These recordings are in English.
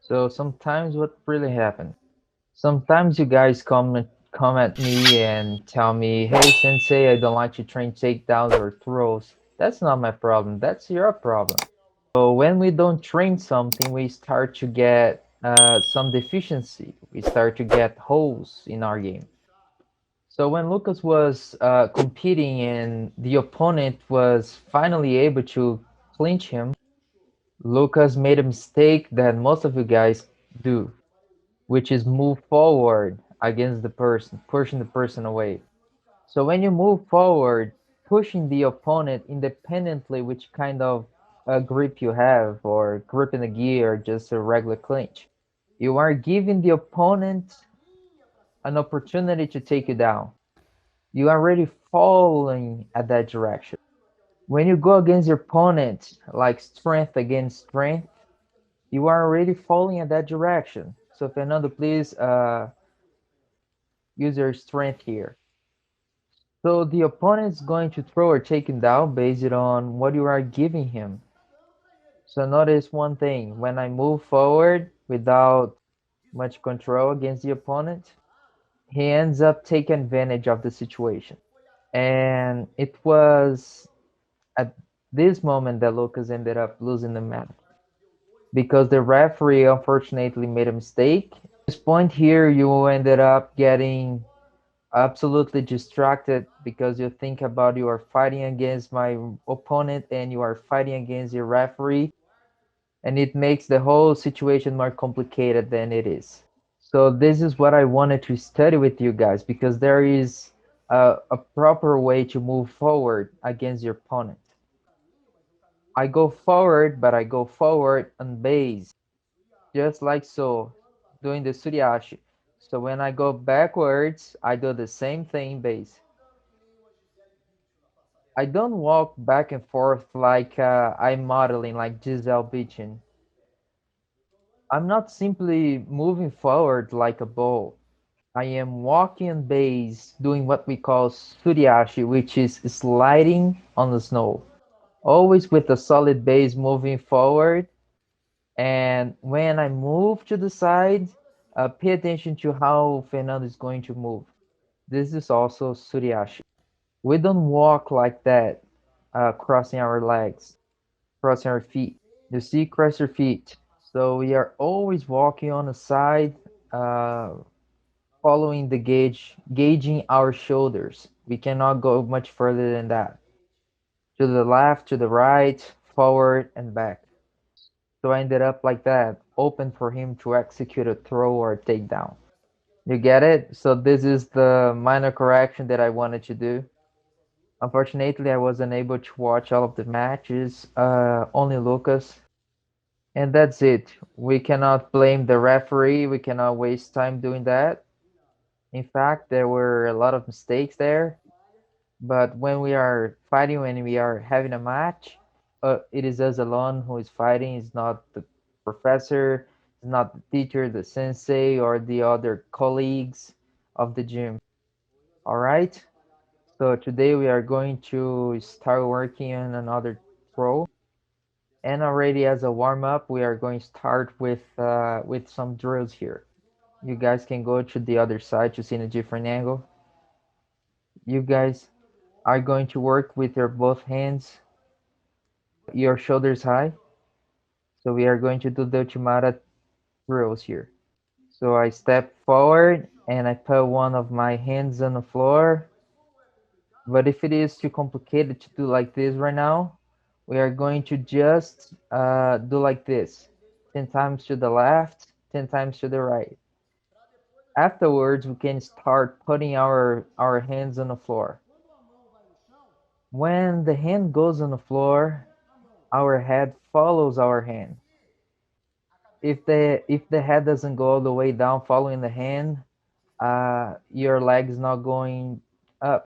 So sometimes what really happens? Sometimes you guys come at me and tell me, "Hey, Sensei, I don't like to train takedowns or throws." That's not my problem. That's your problem. So when we don't train something, we start to get some deficiency. We start to get holes in our game. So when Lucas was competing and the opponent was finally able to clinch him, Lucas made a mistake that most of you guys do, which is move forward against the person, pushing the person away. So when you move forward, pushing the opponent independently which kind of grip you have, or grip in the gi, or just a regular clinch, you are giving the opponent an opportunity to take you down. You are already falling at that direction. When you go against your opponent, like strength against strength, you are already falling at that direction. So Fernando, please use your strength here. So the opponent is going to throw or take him down based on what you are giving him. So notice one thing, when I move forward without much control against the opponent, he ends up taking advantage of the situation. And it was at this moment that Lucas ended up losing the match because the referee unfortunately made a mistake. At this point here, you ended up getting absolutely distracted because you think about you are fighting against my opponent and you are fighting against your referee, and it makes the whole situation more complicated than it is. So this is what I wanted to study with you guys, because there is a proper way to move forward against your opponent. I go forward, but I go forward on base, just like so, doing the suriashi. So when I go backwards, I do the same thing base. I don't walk back and forth like I'm modeling like Giselle Bündchen. I'm not simply moving forward like a ball. I am walking on base, doing what we call suriashi, which is sliding on the snow. Always with a solid base moving forward. And when I move to the side, pay attention to how Fernando is going to move. This is also suriashi. We don't walk like that, crossing our legs, crossing our feet. You see, cross your feet. So we are always walking on the side, uh, following the gauge, gauging our shoulders. We cannot go much further than that. To the left, to the right, forward, and back. So I ended up like that, open for him to execute a throw or a takedown. You get it? So this is the minor correction that I wanted to do. Unfortunately, I wasn't able to watch all of the matches, only Lucas. And that's it. We cannot blame the referee. We cannot waste time doing that. In fact, there were a lot of mistakes there. But when we are fighting, when we are having a match, it is us alone who is fighting. It's not the professor, it's not the teacher, the sensei, or the other colleagues of the gym. All right. So today we are going to start working on another throw. And already as a warm up, we are going to start with some drills here. You guys can go to the other side to see in a different angle. You guys are going to work with your both hands, your shoulders high. So we are going to do the Uchimata drills here. So I step forward and I put one of my hands on the floor. But if it is too complicated to do like this right now, we are going to just do like this. 10 times to the left, 10 times to the right. Afterwards, we can start putting our hands on the floor. When the hand goes on the floor, our head follows our hand. If the head doesn't go all the way down following the hand, your leg is not going up.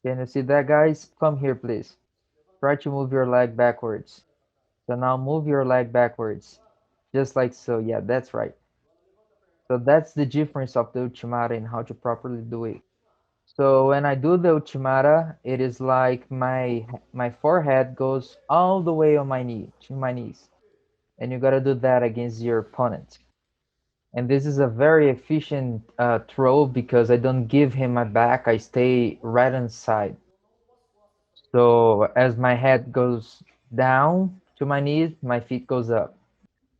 Can you see that, guys? Come here, please. Try to move your leg backwards. So now move your leg backwards, just like so. Yeah, that's right. So that's the difference of the Uchimata and how to properly do it. So when I do the Uchimata, it is like my forehead goes all the way on my knee, to my knees. and you gotta do that against your opponent. And this is a very efficient throw because I don't give him my back. I stay right inside. So as my head goes down to my knees, my feet goes up.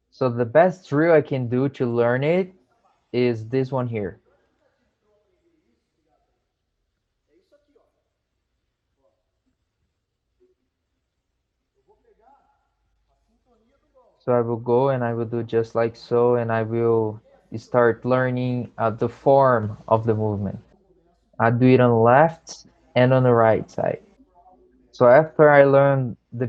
So the best drill I can do to learn it is this one here. So I will go and I will do just like so, and I will start learning the form of the movement. I do it on the left and on the right side. So after I learn the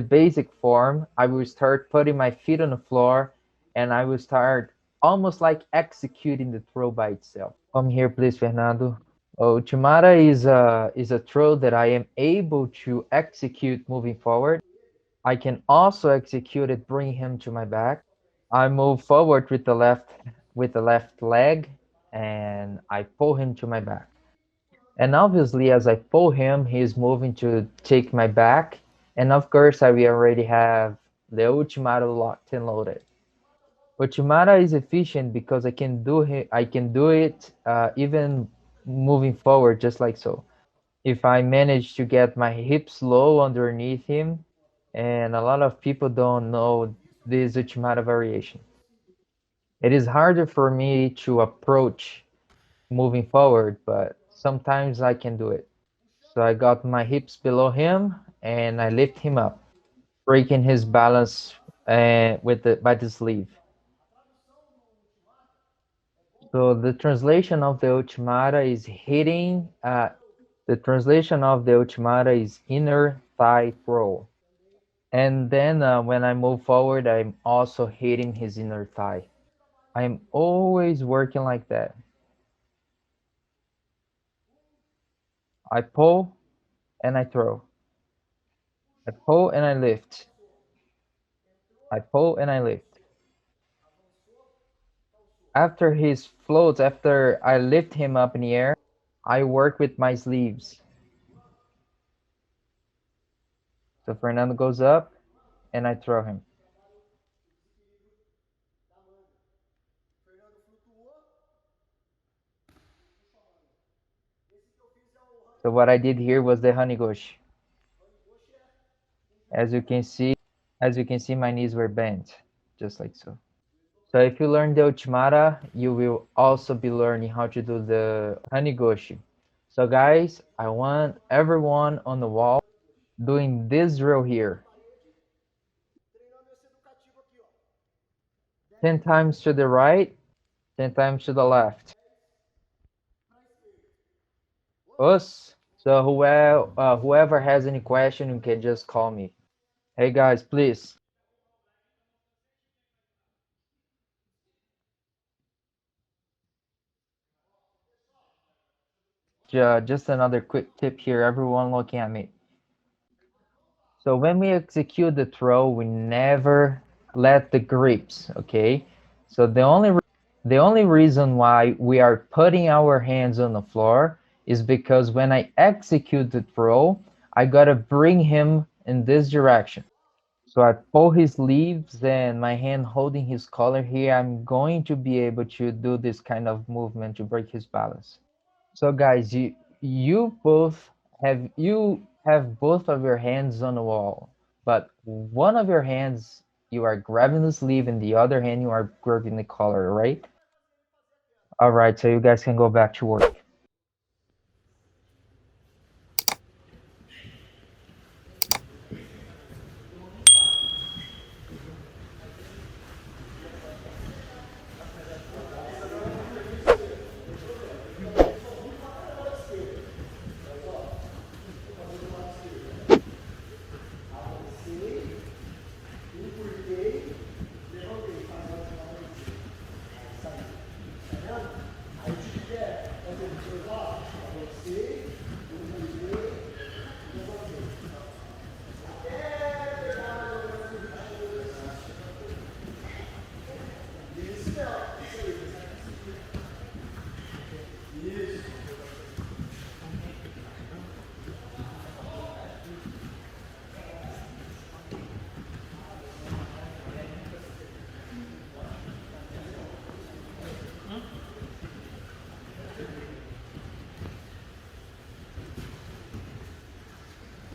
basic form, I will start putting my feet on the floor and I will start almost like executing the throw by itself. Come here, please, Fernando. Oh, Chimara is a throw that I am able to execute moving forward. I can also execute it, bring him to my back. I move forward with the left leg and I pull him to my back. And obviously, as I pull him, he's moving to take my back. And of course, I will already have the Ultimato locked and loaded. Ultimata is efficient because I can do it even moving forward, just like so. If I manage to get my hips low underneath him, and a lot of people don't know this Ultimata variation. It is harder for me to approach moving forward, but sometimes I can do it. So I got my hips below him and I lift him up, breaking his balance with the by the sleeve. So the translation of the Ultimata is hitting. The translation of the Ultimata is inner thigh throw. And then when I move forward, I'm also hitting his inner thigh. I'm always working like that. I pull and I throw. I pull and I lift. I pull and I lift. After his floats, after I lift him up in the air, I work with my sleeves. So Fernando goes up and I throw him. So what I did here was the honey goshi. As you can see, as you can see, my knees were bent, just like so. So if you learn the Uchimata, you will also be learning how to do the honey goshi. So guys, I want everyone on the wall doing this drill here. 10 times to the right, 10 times to the left. Us. So whoever has any question, you can just call me. Hey guys, please. Just another quick tip here, everyone looking at me. So when we execute the throw, we never let the grips, okay? So the only reason why we are putting our hands on the floor is because when I execute the throw, I gotta bring him in this direction. So I pull his sleeves and my hand holding his collar here, I'm going to be able to do this kind of movement to break his balance. So guys, you have both of your hands on the wall, but one of your hands you are grabbing the sleeve and the other hand you are grabbing the collar, right? All right, so you guys can go back to work.